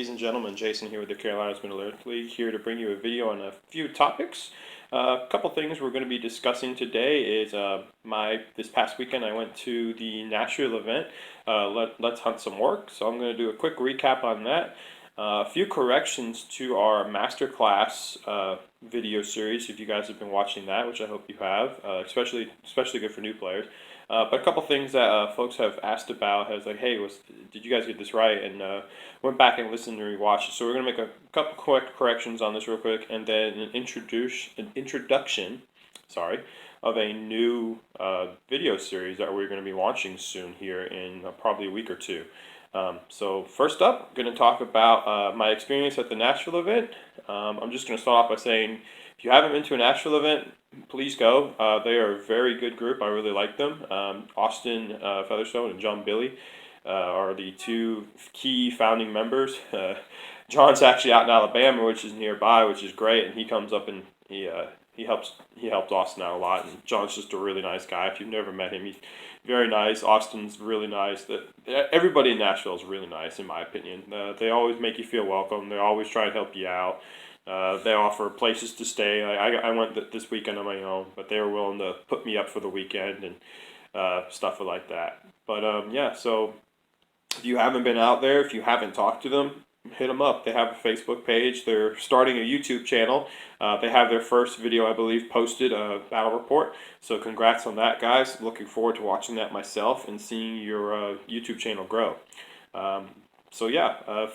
Ladies and gentlemen, Jason here with the Carolinas Mid-Atlantic League, here to bring you a video on a few topics. A couple things we're going to be discussing today is this past weekend I went to the Nashville event, Let's Hunt Some Orcs. So I'm going to do a quick recap on that. A few corrections to our masterclass video series, if you guys have been watching that, which I hope you have, especially good for new players. But a couple things that folks have asked about is like, hey, did you guys get this right? And went back and listened and rewatched it. So we're gonna make a couple quick corrections on this real quick, and then an introduction, of a new video series that we're going to be launching soon here in probably a week or two. So first up, I'm going to talk about my experience at the Nashville event. I'm just going to start off by saying, if you haven't been to a Nashville event, please go. They are a very good group. I really like them. Austin Featherstone and John Billy are the two key founding members. John's actually out in Alabama, which is nearby, which is great, and he comes up and he helped Austin out a lot. And John's just a really nice guy. If you've never met him, he's very nice. Austin's really nice. Everybody in Nashville is really nice, in my opinion. They always make you feel welcome. They always try to help you out. They offer places to stay. I went this weekend on my own, but they were willing to put me up for the weekend and stuff like that. But yeah, so if you haven't been out there, if you haven't talked to them, hit them up. They have a Facebook page. They're starting a YouTube channel. They have their first video, I believe, posted, battle report. So congrats on that, guys. Looking forward to watching that myself and seeing your YouTube channel grow. So yeah,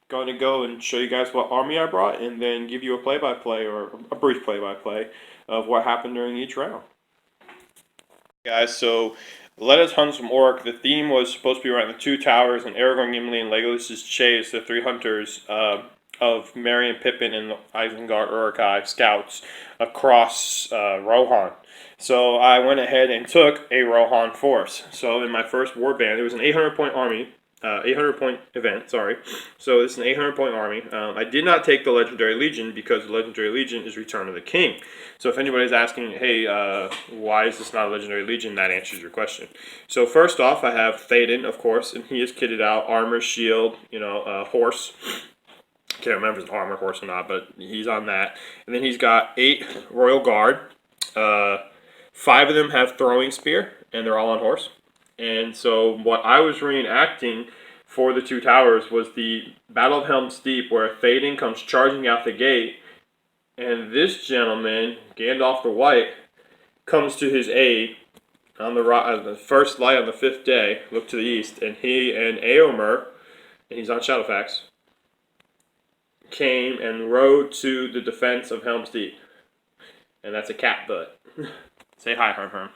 going to go and show you guys what army I brought, and then give you a play-by-play or a brief play-by-play of what happened during each round. Guys, so let us hunt some orc. The theme was supposed to be around the two towers, and Aragorn, Gimli, and Legolas's chase, the three hunters of Merry and Pippin and the Isengard Uruk-hai scouts across Rohan. So I went ahead and took a Rohan force. So in my first warband, it was an 800-point army. 800-point event, sorry. So it's an 800-point army. I did not take the Legendary Legion because the Legendary Legion is Return of the King. So if anybody's asking, hey, why is this not a Legendary Legion, that answers your question. So first off, I have Théoden, of course, and he is kitted out, armor, shield, horse. Can't remember if it's an armor horse or not, but he's on that. And then he's got 8 Royal Guard. 5 of them have throwing spear, and they're all on horse. And so what I was reenacting for the two towers was the Battle of Helm's Deep, where Théoden comes charging out the gate, and this gentleman, Gandalf the White, comes to his aid on the first light on the 5th day. Look to the east, and he and Éomer, and he's on Shadowfax, came and rode to the defense of Helm's Deep. And that's a cat butt. Say hi, Herm.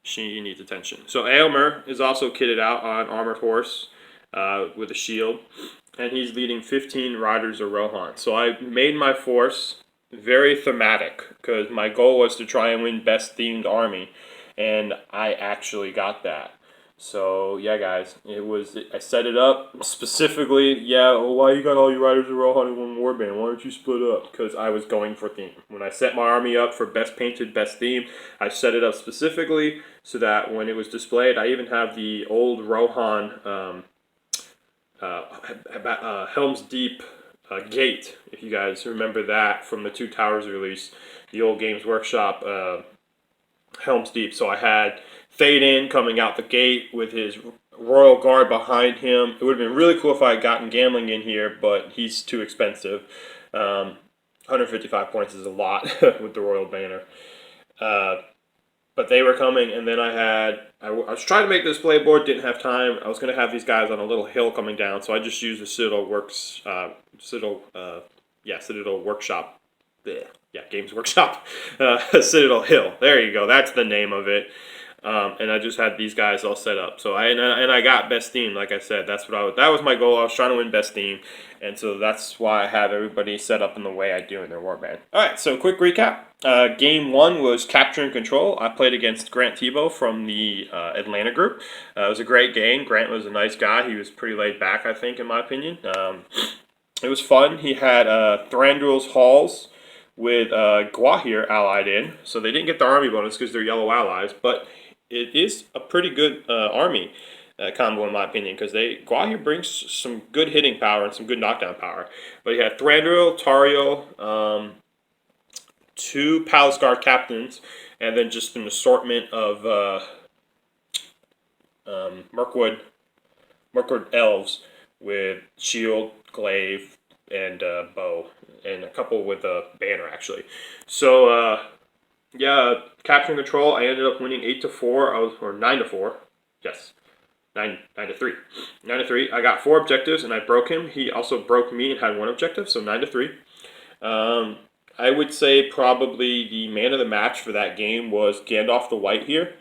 She needs attention. So Éomer is also kitted out on armored horse with a shield, and he's leading 15 riders of Rohan. So I made my force very thematic because my goal was to try and win best themed army, and I actually got that. So yeah, guys, I set it up specifically. Yeah, well, why you got all your riders of Rohan in one warband? Why don't you split up? Because I was going for theme. When I set my army up for best painted, best theme, I set it up specifically so that when it was displayed, I even have the old Rohan Helm's Deep gate. If you guys remember that from the Two Towers release, the old Games Workshop Helm's Deep. So I had Théoden coming out the gate with his Royal Guard behind him. It would have been really cool if I had gotten Gambling in here, but he's too expensive. 155 points is a lot with the Royal Banner. But they were coming, and then I was trying to make this display board, didn't have time. I was going to have these guys on a little hill coming down, so I just used the Citadel Workshop. Yeah, Games Workshop. Citadel Hill. There you go. That's the name of it. And I just had these guys all set up. So I got best theme, like I said. That was my goal. I was trying to win best theme, and so that's why I have everybody set up in the way I do in their warband. All right. So quick recap. Game 1 was Capture and Control. I played against Grant Tebow from the Atlanta group. It was a great game. Grant was a nice guy. He was pretty laid back, I think, in my opinion. It was fun. He had Thranduil's Halls with Gwahir allied in, so they didn't get the army bonus because they're yellow allies, but it is a pretty good army. combo in my opinion, because Guahir brings some good hitting power and some good knockdown power. But he had Thranduil, Tario, 2 Palace Guard captains, and then just an assortment of Mirkwood elves with shield, glaive, and bow, and a couple with a banner actually. So yeah, capturing control, I ended up winning 8-4. Or 9-4. Yes, 9-3. 9-3. I got 4 objectives and I broke him. He also broke me and had 1 objective, so 9-3. I would say probably the man of the match for that game was Gandalf the White here.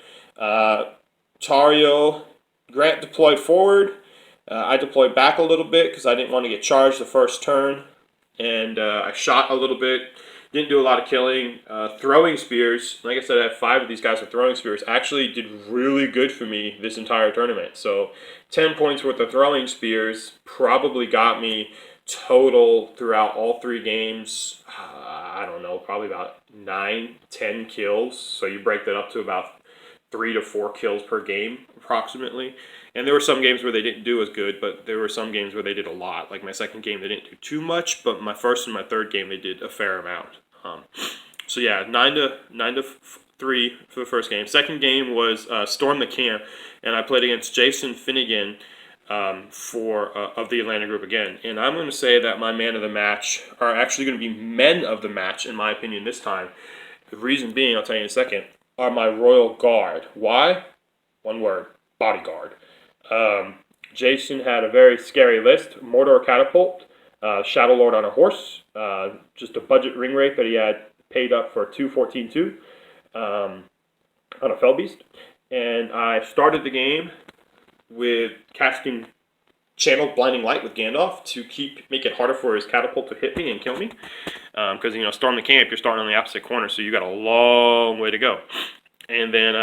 Tario, Grant deployed forward. I deployed back a little bit because I didn't want to get charged the first turn. And I shot a little bit. Didn't do a lot of killing. Throwing spears, like I said, I had 5 of these guys with throwing spears, actually did really good for me this entire tournament. So 10 points worth of throwing spears probably got me total throughout all 3 games, I don't know, probably about 9-10 kills. So you break that up to about 3 to 4 kills per game approximately. And there were some games where they didn't do as good, but there were some games where they did a lot. Like my second game, they didn't do too much, but my first and my third game, they did a fair amount. So yeah, 9-3 for the first game. Second game was Storm the Camp, and I played against Jason Finnegan of the Atlanta group again. And I'm going to say that my man of the match are actually going to be men of the match, in my opinion, this time. The reason being, I'll tell you in a second, are my Royal Guard. Why? One word, bodyguard. Jason had a very scary list. Mordor Catapult, Shadow Lord on a horse, just a budget ring wraith that he had paid up for 2/14/2 on a Fell Beast. And I started the game with casting Channeled Blinding Light with Gandalf to make it harder for his catapult to hit me and kill me. Because, Storm the Camp, you're starting on the opposite corner, so you got a long way to go. And then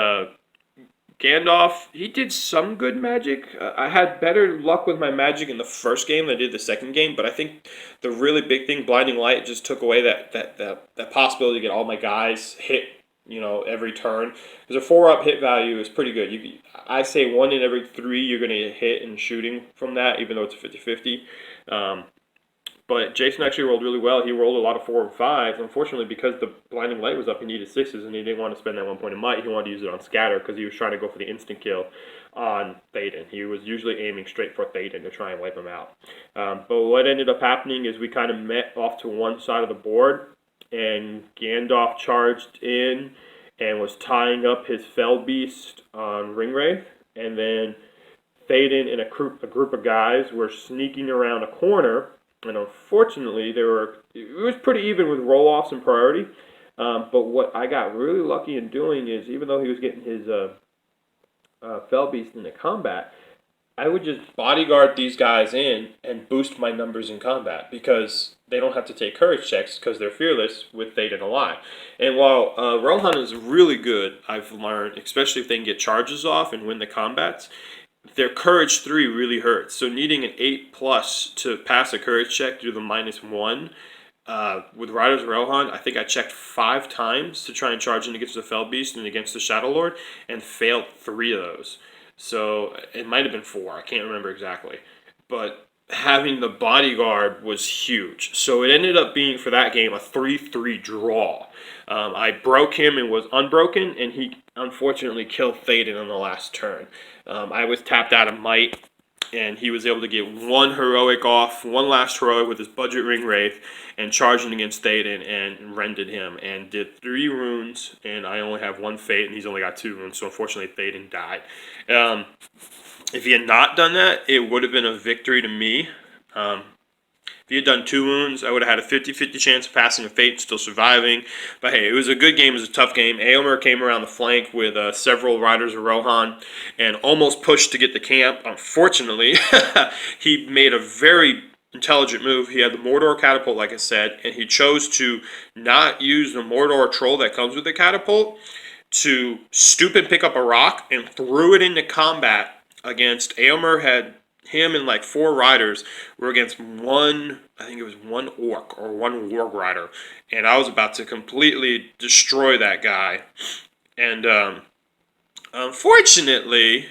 Gandalf, he did some good magic. I had better luck with my magic in the first game than I did the second game, but I think the really big thing, Blinding Light, just took away that possibility to get all my guys hit, every turn. Because a 4-up hit value is pretty good. I say 1 in every 3 you're going to get hit in shooting from that, even though it's a 50-50. But Jason actually rolled really well. He rolled a lot of 4 and 5s. Unfortunately, because the Blinding Light was up, he needed 6s, and he didn't want to spend that 1 point of might. He wanted to use it on Scatter because he was trying to go for the instant kill on Théoden. He was usually aiming straight for Théoden to try and wipe him out. But what ended up happening is we kind of met off to one side of the board, and Gandalf charged in and was tying up his Fell Beast on Ringwraith, and then Théoden and a group of guys were sneaking around a corner. And unfortunately, it was pretty even with roll-offs and priority. But what I got really lucky in doing is, even though he was getting his Fell Beast into combat, I would just bodyguard these guys in and boost my numbers in combat because they don't have to take courage checks because they're fearless with Théoden alive. And while Rohan is really good, I've learned, especially if they can get charges off and win the combats, their courage 3 really hurts. So needing an 8+ to pass a courage check due to the -1 with Riders of Rohan, I think I checked 5 times to try and charge in against the Fell Beast and against the Shadow Lord, and failed 3 of those. So it might have been 4. I can't remember exactly, but having the bodyguard was huge. So it ended up being, for that game, a 3-3 draw. I broke him and was unbroken, and he unfortunately killed Théoden on the last turn. I was tapped out of might, and he was able to get 1 heroic off, 1 last heroic with his budget ring wraith, and charging against Théoden and rended him, and did 3 runes, and I only have 1 fate, and he's only got 2 runes, so unfortunately Théoden died. If he had not done that, it would have been a victory to me. If he had done 2 wounds, I would have had a 50-50 chance of passing a fate and still surviving. But hey, it was a good game. It was a tough game. Éomer came around the flank with several Riders of Rohan and almost pushed to get the camp. Unfortunately, he made a very intelligent move. He had the Mordor Catapult, like I said, and he chose to not use the Mordor Troll that comes with the catapult to stoop and pick up a rock and threw it into combat against Éomer. Had him and like 4 riders were against one orc or 1 warg rider, and I was about to completely destroy that guy. And Unfortunately,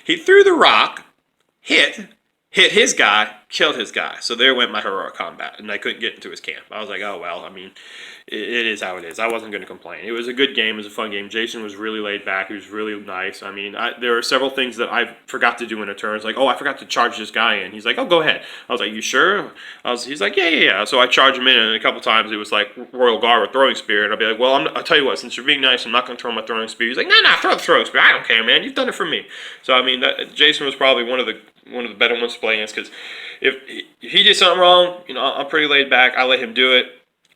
he threw the rock, hit his guy, killed his guy. So there went my heroic combat, and I couldn't get into his camp. I was like, oh well. I mean, it is how it is. I wasn't going to complain. It was a good game. It was a fun game. Jason was really laid back. He was really nice. I mean, there were several things that I forgot to do in a turn. It's like, oh, I forgot to charge this guy in. He's like, oh, go ahead. I was like, you sure? He's like, yeah. So I charged him in, and a couple times it was like Royal Guard or throwing spear, and I'll be like, well, I'll tell you what. Since you're being nice, I'm not going to throw my throwing spear. He's like, no, throw the throwing spear. I don't care, man. You've done it for me. So I mean, Jason was probably one of the better ones to play against, because if he did something wrong, I'm pretty laid back. I let him do it,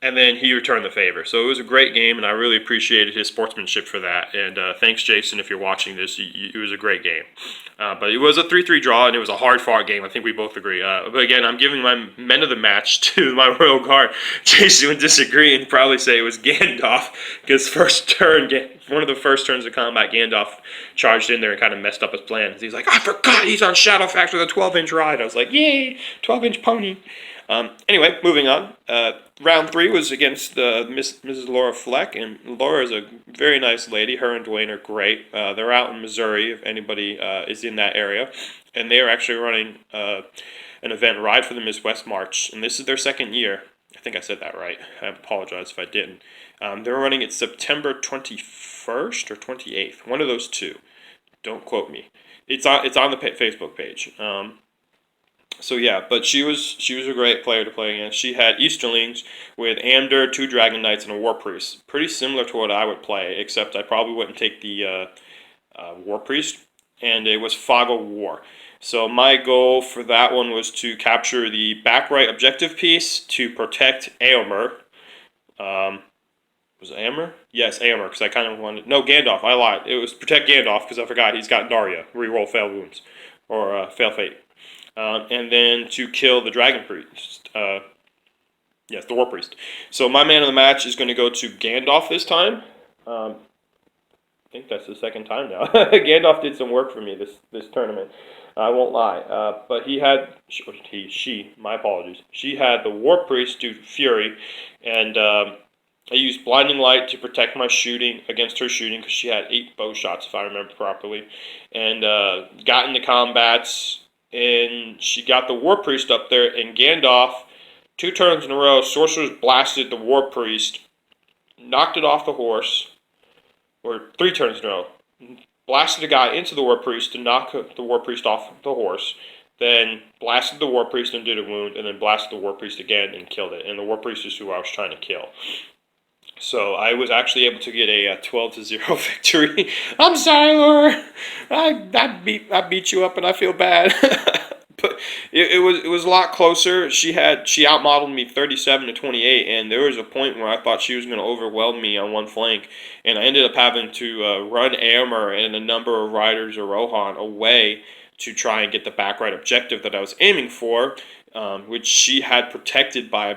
and then he returned the favor. So it was a great game, and I really appreciated his sportsmanship for that. And thanks, Jason, if you're watching this. It was a great game. But it was a 3-3 draw, and it was a hard-fought game. I think we both agree. But again, I'm giving my men of the match to my Royal Guard. Jason would disagree and probably say it was Gandalf, because one of the first turns of combat, Gandalf charged in there and kind of messed up his plans. He's like, I forgot he's on Shadowfax with a 12-inch ride. I was like, yay, 12-inch pony. Anyway, moving on. Round 3 was against Mrs. Laura Fleck, and Laura is a very nice lady. Her and Dwayne are great. They're out in Missouri, if anybody is in that area, and they are actually running an event, Ride for the Midwest March, and this is their second year. I think I said that right. I apologize if I didn't. They're running it September 21st or 28th, one of those two. Don't quote me. It's on the Facebook page. So yeah, but she was a great player to play against. She had Easterlings with Amder, 2 Dragon Knights, and a War Priest. Pretty similar to what I would play, except I probably wouldn't take the War Priest, and it was Fog of War. So my goal for that one was to capture the back right objective piece to protect Aomer. Was it Aomer? Yes, Aomer, because I kind of wanted... No, Gandalf, I lied. It was protect Gandalf, because I forgot he's got Daria. Reroll fail wounds. Or fail fate. And then to kill the Dragon Priest. Yes, the War Priest. So my man of the match is going to go to Gandalf this time. I think that's the second time now. Gandalf did some work for me this tournament. I won't lie. But my apologies. She had the War Priest do Fury, and I used Blinding Light to protect my shooting against her shooting, because she had 8 bow shots, if I remember properly, and got into combats. And she got the War Priest up there, and Gandalf, 2 turns in a row, Sorcerers blasted the War Priest, knocked it off the horse, or 3 turns in a row, blasted a guy into the War Priest to knock the War Priest off the horse, then blasted the War Priest and did a wound, and then blasted the War Priest again and killed it. And the War Priest is who I was trying to kill. So I was actually able to get a 12-0 victory. I'm sorry, Laura. I beat you up, and I feel bad. But it was a lot closer. She outmodeled me 37-28, and there was a point where I thought she was going to overwhelm me on one flank, and I ended up having to run Aomer and a number of riders of Rohan away to try and get the back right objective that I was aiming for, which she had protected by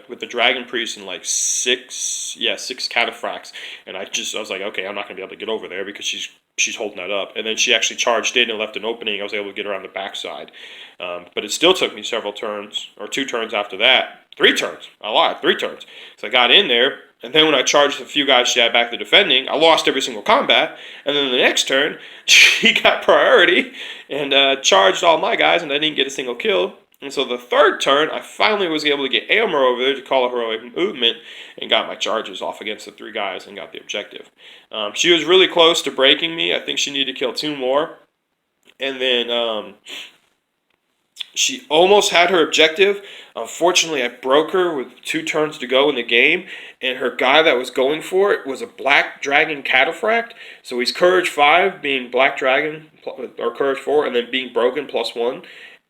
with the Dragon Priest and like 6 cataphracts, and I was like, okay, I'm not gonna be able to get over there because she's holding that up. And then she actually charged in and left an opening. I was able to get around the backside, but it still took me several turns, or 2 turns after that. 3 turns. I lied, 3 turns. So I got in there, and then when I charged a few guys she had back to defending, I lost every single combat. And then the next turn, she got priority and charged all my guys, and I didn't get a single kill. And so the 3rd turn, I finally was able to get Aomer over there to call a heroic movement and got my charges off against the 3 guys and got the objective. She was really close to breaking me. I think she needed to kill 2 more. And then she almost had her objective. Unfortunately, I broke her with 2 turns to go in the game, and her guy that was going for it was a Black Dragon Cataphract. So he's Courage 5, being Black Dragon, or Courage 4, and then being broken +1.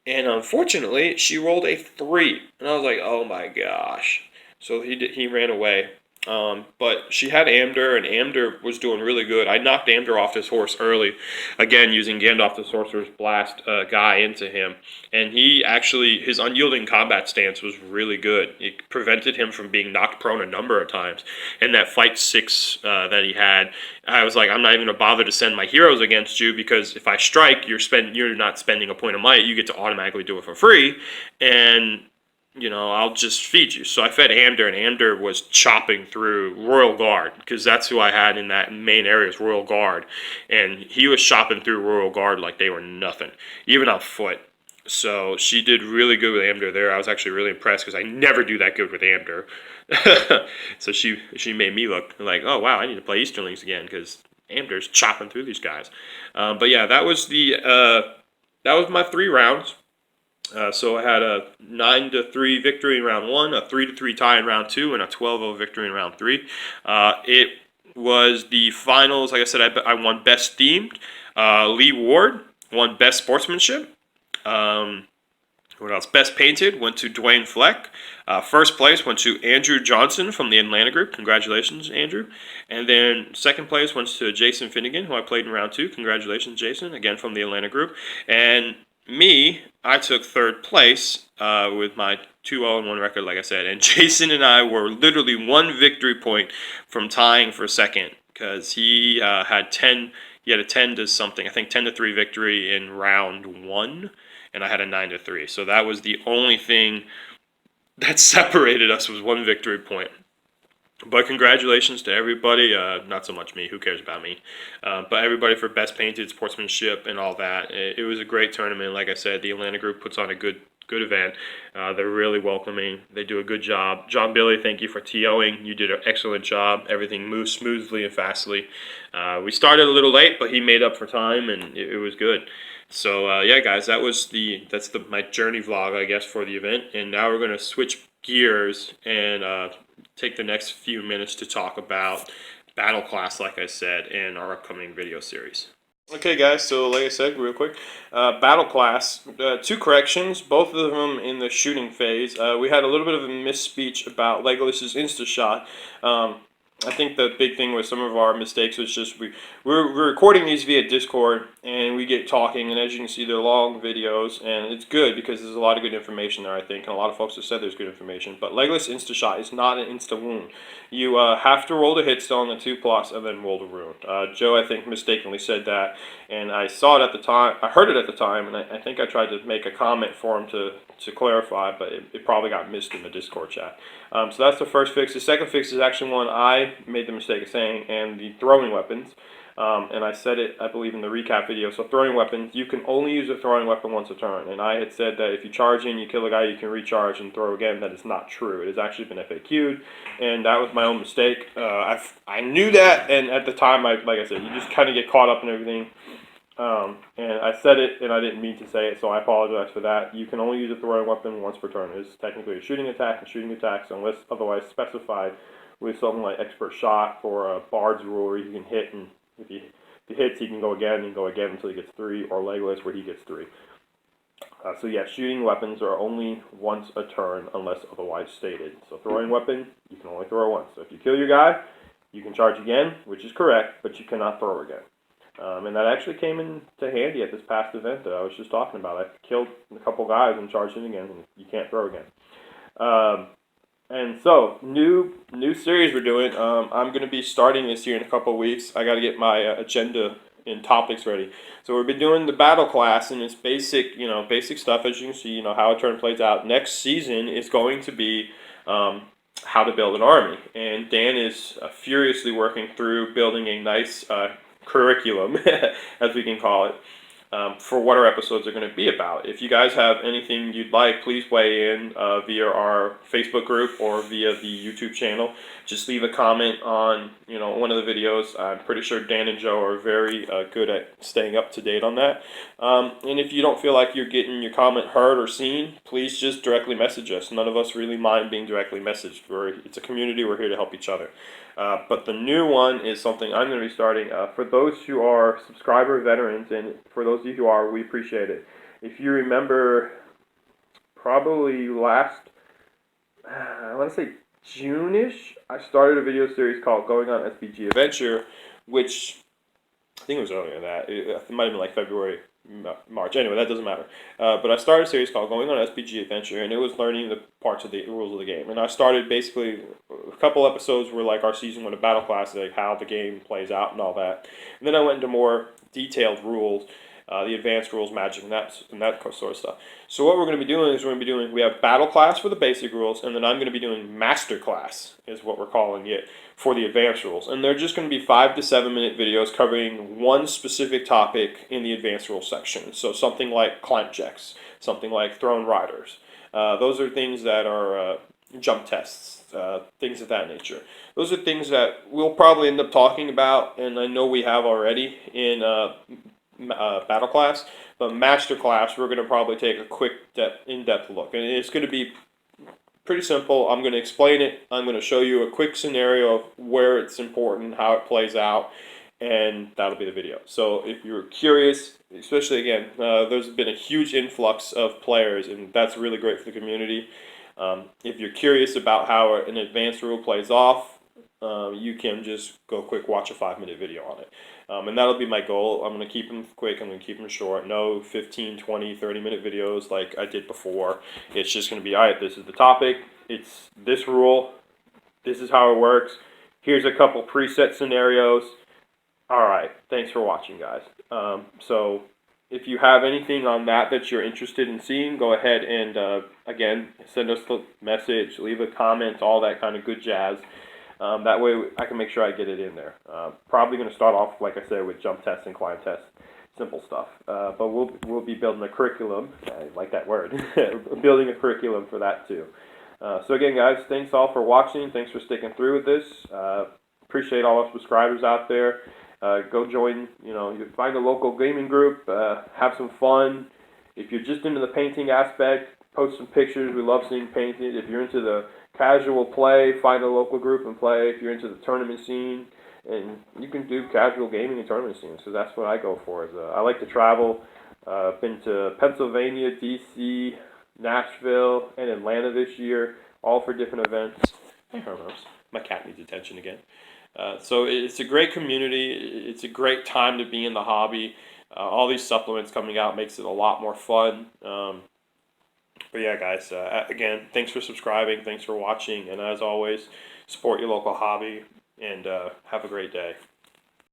And unfortunately, she rolled a 3. And I was like, oh my gosh. So he ran away. But she had Amder, and Amder was doing really good. I knocked Amder off his horse early, again using Gandalf the Sorcerer's Blast guy into him. And his unyielding combat stance was really good. It prevented him from being knocked prone a number of times. And that fight 6 that he had, I was like, I'm not even going to bother to send my heroes against you, because if I strike, you're not spending a point of might. You get to automatically do it for free. And I'll just feed you. So I fed Amder, and Amder was chopping through Royal Guard, because that's who I had in that main area is Royal Guard. And he was chopping through Royal Guard like they were nothing, even on foot. So she did really good with Amder there. I was actually really impressed because I never do that good with Amder. So she made me look like, oh wow, I need to play Easterlings again because Amder's chopping through these guys. But yeah, that was my 3 rounds. So I had a 9-3 victory in round 1, a 3-3 tie in round 2, and a 12-0 victory in round 3. It was the finals. Like I said, I won best themed. Lee Ward won best sportsmanship. What else? Best painted went to Dwayne Fleck. First place went to Andrew Johnson from the Atlanta group. Congratulations, Andrew. And then second place went to Jason Finnegan, who I played in round 2. Congratulations, Jason, again from the Atlanta group. And me, I took third place with my 2-0-1 record, like I said. And Jason and I were literally 1 victory point from tying for second because he had 10. He had a 10 to something. I think 10-3 victory in round 1, and I had a 9-3. So that was the only thing that separated us, was 1 victory point. But congratulations to everybody. Not so much me. Who cares about me? But everybody for best painted, sportsmanship, and all that. It was a great tournament. Like I said, the Atlanta group puts on a good event. They're really welcoming. They do a good job. John Billy, thank you for TOing. You did an excellent job. Everything moved smoothly and fastly. We started a little late, but he made up for time, and it was good. So yeah, guys, that's my journey vlog, I guess, for the event. And now we're gonna switch gears and take the next few minutes to talk about Battle Class, like I said, in our upcoming video series. Okay, guys, so like I said, real quick, Battle Class, 2 corrections, both of them in the shooting phase. We had a little bit of a misspeech about Legolas's Insta-Shot. I think the big thing with some of our mistakes was just we're recording these via Discord, and we get talking, and as you can see, they're long videos, and it's good because there's a lot of good information there, I think, and a lot of folks have said there's good information. But Legolas Insta-Shot is not an insta-wound. You have to roll the hit stone, the 2+ and then roll the rune. Joe, I think, mistakenly said that, and I saw it at the time. I heard it at the time, and I think I tried to make a comment for him to clarify, but it probably got missed in the Discord chat. So that's the first fix. The second fix is actually one I made the mistake of saying, and the throwing weapons. And I said it, I believe, in the recap video. So throwing weapons, you can only use a throwing weapon once a turn. And I had said that if you charge in, you kill a guy, you can recharge and throw again. That is not true. It has actually been FAQ'd, and that was my own mistake. I knew that, and at the time, like I said, you just kind of get caught up in everything. And I said it, and I didn't mean to say it, so I apologize for that. You can only use a throwing weapon once per turn. It is technically a shooting attack and shooting attacks, unless otherwise specified with something like Expert Shot or a Bard's Rule, where you can hit, and if he hits, he can go again and go again until he gets 3, or Legolas, where he gets 3. So yeah, shooting weapons are only once a turn, unless otherwise stated. So throwing weapon, you can only throw once. So if you kill your guy, you can charge again, which is correct, but you cannot throw again. And that actually came into handy at this past event that I was just talking about. I killed a couple guys and charged in again, and you can't throw again. And so, new series we're doing. I'm going to be starting this here in a couple of weeks. I got to get my agenda and topics ready. So we've been doing the Battle Class, and it's basic stuff, as you can see, how a turn plays out. Next season is going to be how to build an army. And Dan is furiously working through building a nice curriculum, as we can call it, for what our episodes are going to be about. If you guys have anything you'd like, please weigh in via our Facebook group or via the YouTube channel. Just leave a comment on one of the videos. I'm pretty sure Dan and Joe are very good at staying up to date on that. And if you don't feel like you're getting your comment heard or seen, please just directly message us. None of us really mind being directly messaged. It's a community. We're here to help each other. But the new one is something I'm going to be starting. For those who are subscriber veterans, and for those of you who are, we appreciate it. If you remember, probably last, I want to say June-ish, I started a video series called Going on SPG Adventure, which I think it was earlier than that. It might have been like February, March. Anyway, that doesn't matter. But I started a series called Going on SPG Adventure, and it was learning the parts of the rules of the game. And I started basically a couple episodes were like our season 1 of Battle Class, like how the game plays out and all that. And then I went into more detailed rules. the advanced rules, magic, and that sort of stuff. So what we're going to be doing is we have battle class for the basic rules, and then I'm going to be doing master class is what we're calling it for the advanced rules. And they're just going to be 5 to 7 minute videos covering one specific topic in the advanced rules section. So something like climb checks, something like thrown riders. Those are things that are jump tests, things of that nature. Those are things that we'll probably end up talking about, and I know we have already in battle class, but master class we're going to probably take a quick in-depth look, and it's going to be pretty simple. I'm going to explain it. I'm going to show you a quick scenario of where it's important, how it plays out, and that'll be the video. So if you're curious, especially again, there's been a huge influx of players, and that's really great for the community. If you're curious about how an advanced rule plays off, you can just go quick watch a 5-minute video on it. And that'll be my goal. I'm going to keep them quick. I'm going to keep them short. No 15, 20, 30-minute videos like I did before. It's just going to be, all right, this is the topic. It's this rule. This is how it works. Here's a couple preset scenarios. All right, thanks for watching, guys. So if you have anything on that you're interested in seeing, go ahead and, again, send us a message, leave a comment, all that kind of good jazz. That way I can make sure I get it in there. Probably going to start off, like I said, with jump tests and climb tests, simple stuff. But we'll be building a curriculum. I like that word. Building a curriculum for that too. So again, guys, thanks all for watching. Thanks for sticking through with this. Appreciate all our subscribers out there. Go join. You find a local gaming group. Have some fun. If you're just into the painting aspect, post some pictures. We love seeing painting. If you're into the casual play, find a local group and play. If you're into the tournament scene, and you can do casual gaming and tournament scenes, so that's what I go for. I like to travel. Been to Pennsylvania, D.C., Nashville, and Atlanta this year, all for different events. Hey, Hermos, my cat needs attention again. So it's a great community. It's a great time to be in the hobby. All these supplements coming out makes it a lot more fun. But yeah, guys, again, thanks for subscribing, thanks for watching, and as always, support your local hobby, and have a great day.